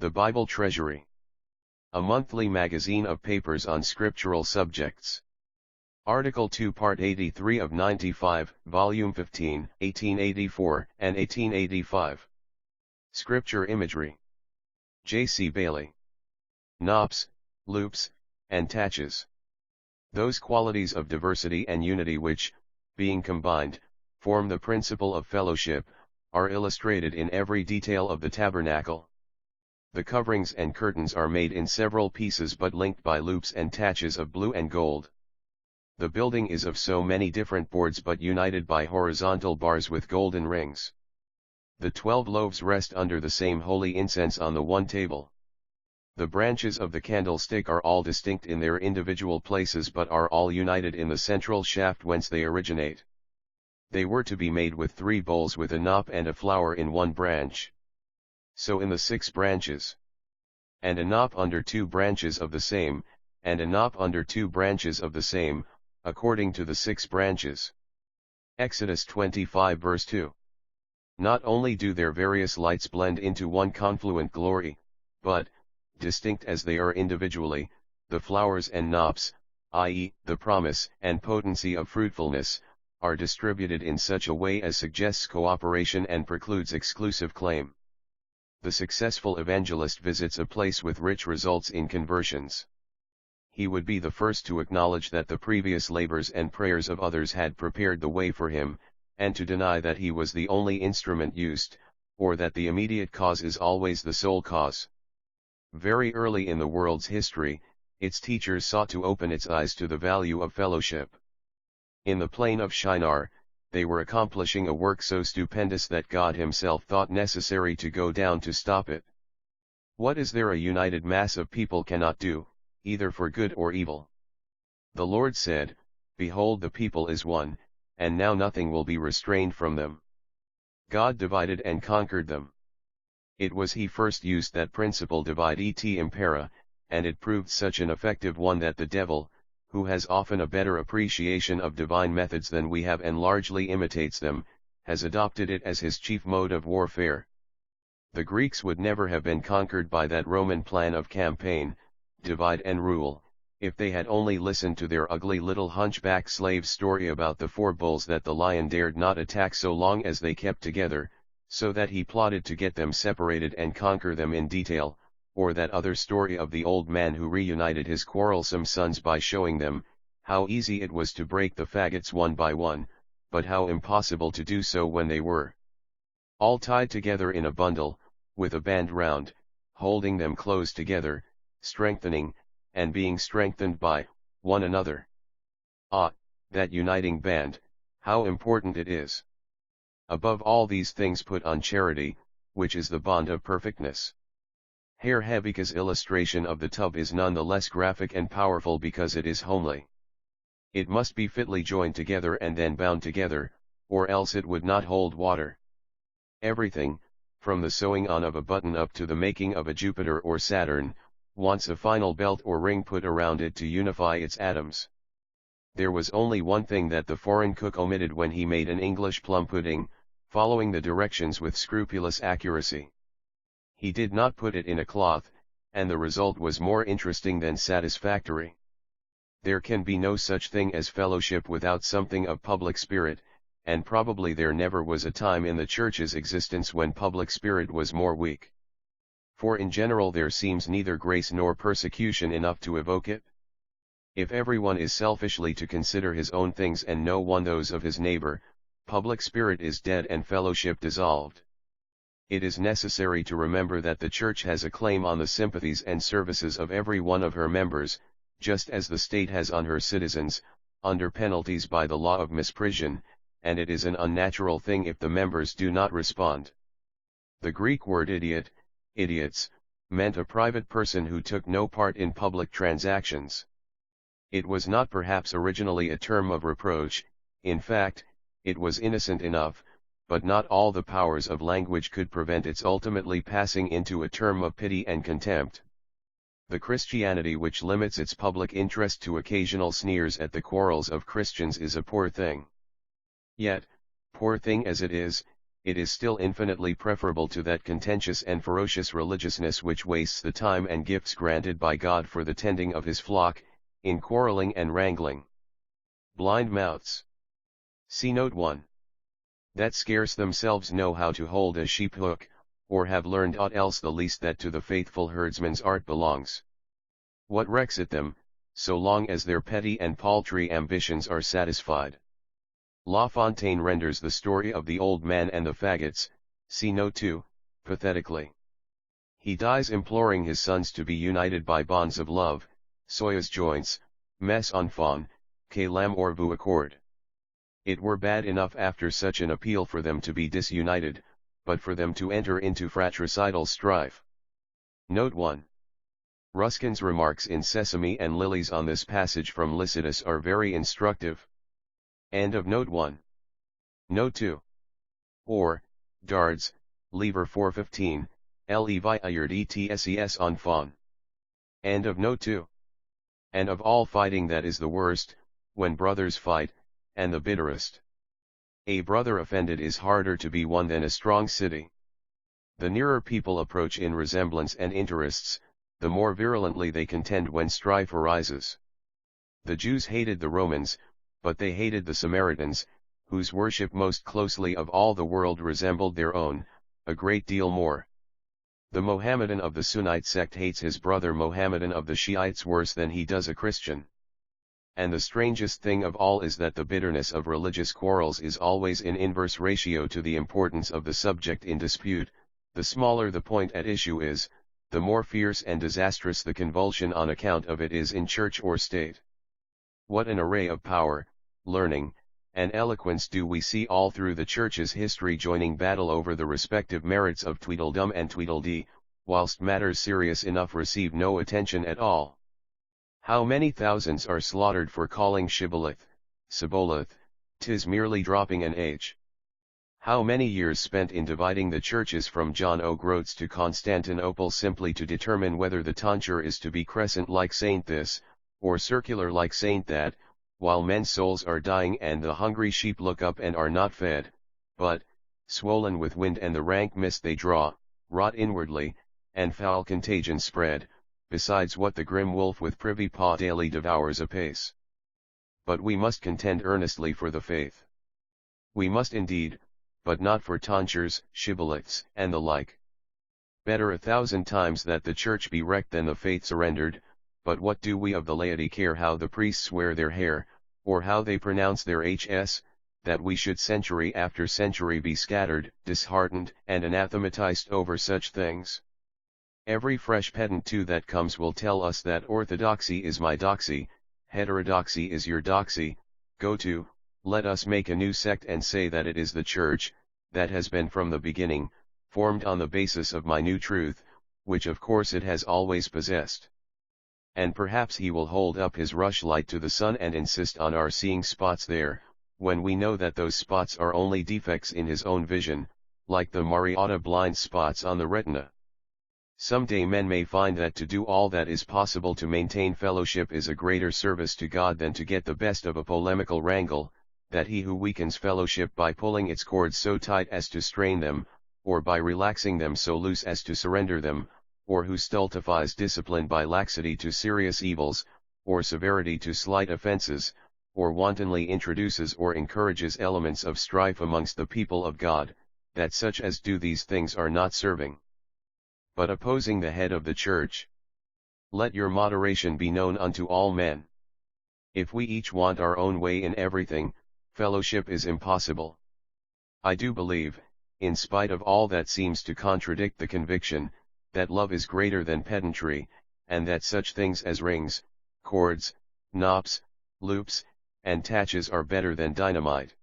The Bible Treasury. A monthly magazine of papers on scriptural subjects. Article 2 Part 83 of 95, Volume 15, 1884 and 1885. Scripture Imagery. J.C. Bailey. Knops, loops, and taches. Those qualities of diversity and unity which, being combined, form the principle of fellowship, are illustrated in every detail of the tabernacle. The coverings and curtains are made in several pieces but linked by loops and taches of blue and gold. The building is of so many different boards but united by horizontal bars with golden rings. The 12 loaves rest under the same holy incense on the one table. The branches of the candlestick are all distinct in their individual places but are all united in the central shaft whence they originate. They were to be made with 3 bowls with a knop and a flower in one branch. So in the 6 branches. And a knop under 2 branches of the same, and a knop under 2 branches of the same, according to the 6 branches. Exodus 25 verse 2. Not only do their various lights blend into one confluent glory, but, distinct as they are individually, the flowers and knops, i.e., the promise and potency of fruitfulness, are distributed in such a way as suggests cooperation and precludes exclusive claim. The successful evangelist visits a place with rich results in conversions. He would be the first to acknowledge that the previous labors and prayers of others had prepared the way for him, and to deny that he was the only instrument used, or that the immediate cause is always the sole cause. Very early in the world's history, its teachers sought to open its eyes to the value of fellowship. In the plain of Shinar, they were accomplishing a work so stupendous that God himself thought necessary to go down to stop it. What is there a united mass of people cannot do, either for good or evil? The Lord said, "Behold, the people is one, and now nothing will be restrained from them." God divided and conquered them. It was he first used that principle divide et impera, and it proved such an effective one that the devil, who has often a better appreciation of divine methods than we have and largely imitates them, has adopted it as his chief mode of warfare. The Greeks would never have been conquered by that Roman plan of campaign, divide and rule, if they had only listened to their ugly little hunchback slave's story about the 4 bulls that the lion dared not attack so long as they kept together, so that he plotted to get them separated and conquer them in detail, or that other story of the old man who reunited his quarrelsome sons by showing them, how easy it was to break the faggots one by one, but how impossible to do so when they were all tied together in a bundle, with a band round, holding them close together, strengthening, and being strengthened by one another. Ah, that uniting band, how important it is! Above all these things put on charity, which is the bond of perfectness. Herr Hebeka's illustration of the tub is none the less graphic and powerful because it is homely. It must be fitly joined together and then bound together, or else it would not hold water. Everything, from the sewing on of a button up to the making of a Jupiter or Saturn, wants a final belt or ring put around it to unify its atoms. There was only one thing that the foreign cook omitted when he made an English plum pudding, following the directions with scrupulous accuracy. He did not put it in a cloth, and the result was more interesting than satisfactory. There can be no such thing as fellowship without something of public spirit, and probably there never was a time in the Church's existence when public spirit was more weak. For in general there seems neither grace nor persecution enough to evoke it. If everyone is selfishly to consider his own things and no one those of his neighbor, public spirit is dead and fellowship dissolved. It is necessary to remember that the Church has a claim on the sympathies and services of every one of her members, just as the state has on her citizens, under penalties by the law of misprision, and it is an unnatural thing if the members do not respond. The Greek word idiot, idiots, meant a private person who took no part in public transactions. It was not perhaps originally a term of reproach, in fact, it was innocent enough, but not all the powers of language could prevent its ultimately passing into a term of pity and contempt. The Christianity which limits its public interest to occasional sneers at the quarrels of Christians is a poor thing. Yet, poor thing as it is, it is still infinitely preferable to that contentious and ferocious religiousness which wastes the time and gifts granted by God for the tending of his flock, in quarreling and wrangling. Blind mouths. See note 1. That scarce themselves know how to hold a sheep hook, or have learned aught else the least that to the faithful herdsman's art belongs. What recks it them, so long as their petty and paltry ambitions are satisfied? La Fontaine renders the story of the old man and the faggots, see note 2, pathetically. He dies imploring his sons to be united by bonds of love, soyez joints, mes enfants, que l'amour vous accorde. It were bad enough after such an appeal for them to be disunited, but for them to enter into fratricidal strife. Note 1. Ruskin's remarks in Sesame and Lilies on this passage from Lycidas are very instructive. End of note 1. Note 2. Or, Dards, Lever 415, Levi Ayard etses enfant. End of note 2. And of all fighting that is the worst, when brothers fight, and the bitterest. A brother offended is harder to be won than a strong city. The nearer people approach in resemblance and interests, the more virulently they contend when strife arises. The Jews hated the Romans, but they hated the Samaritans, whose worship most closely of all the world resembled their own, a great deal more. The Mohammedan of the Sunnite sect hates his brother Mohammedan of the Shiites worse than he does a Christian. And the strangest thing of all is that the bitterness of religious quarrels is always in inverse ratio to the importance of the subject in dispute. The smaller the point at issue is, the more fierce and disastrous the convulsion on account of it is in church or state. What an array of power, learning, and eloquence do we see all through the Church's history joining battle over the respective merits of Tweedledum and Tweedledee, whilst matters serious enough receive no attention at all. How many thousands are slaughtered for calling shibboleth, siboleth, 'tis merely dropping an H. How many years spent in dividing the churches from John O'Groats to Constantinople simply to determine whether the tonsure is to be crescent like Saint this, or circular like Saint that, while men's souls are dying and the hungry sheep look up and are not fed, but, swollen with wind and the rank mist they draw, rot inwardly, and foul contagion spread, besides what the grim wolf with privy paw daily devours apace. But we must contend earnestly for the faith. We must indeed, but not for tonsures, shibboleths, and the like. Better 1,000 times that the church be wrecked than the faith surrendered, but what do we of the laity care how the priests wear their hair, or how they pronounce their hs, that we should century after century be scattered, disheartened, and anathematized over such things? Every fresh pedant too that comes will tell us that orthodoxy is my doxy, heterodoxy is your doxy. Go to, let us make a new sect and say that it is the church, that has been from the beginning, formed on the basis of my new truth, which of course it has always possessed. And perhaps he will hold up his rushlight to the sun and insist on our seeing spots there, when we know that those spots are only defects in his own vision, like the Marietta blind spots on the retina. Some day men may find that to do all that is possible to maintain fellowship is a greater service to God than to get the best of a polemical wrangle, that he who weakens fellowship by pulling its cords so tight as to strain them, or by relaxing them so loose as to surrender them, or who stultifies discipline by laxity to serious evils, or severity to slight offences, or wantonly introduces or encourages elements of strife amongst the people of God, that such as do these things are not serving, but opposing the head of the church. Let your moderation be known unto all men. If we each want our own way in everything, fellowship is impossible. I do believe, in spite of all that seems to contradict the conviction, that love is greater than pedantry, and that such things as rings, cords, knops, loops, and taches are better than dynamite.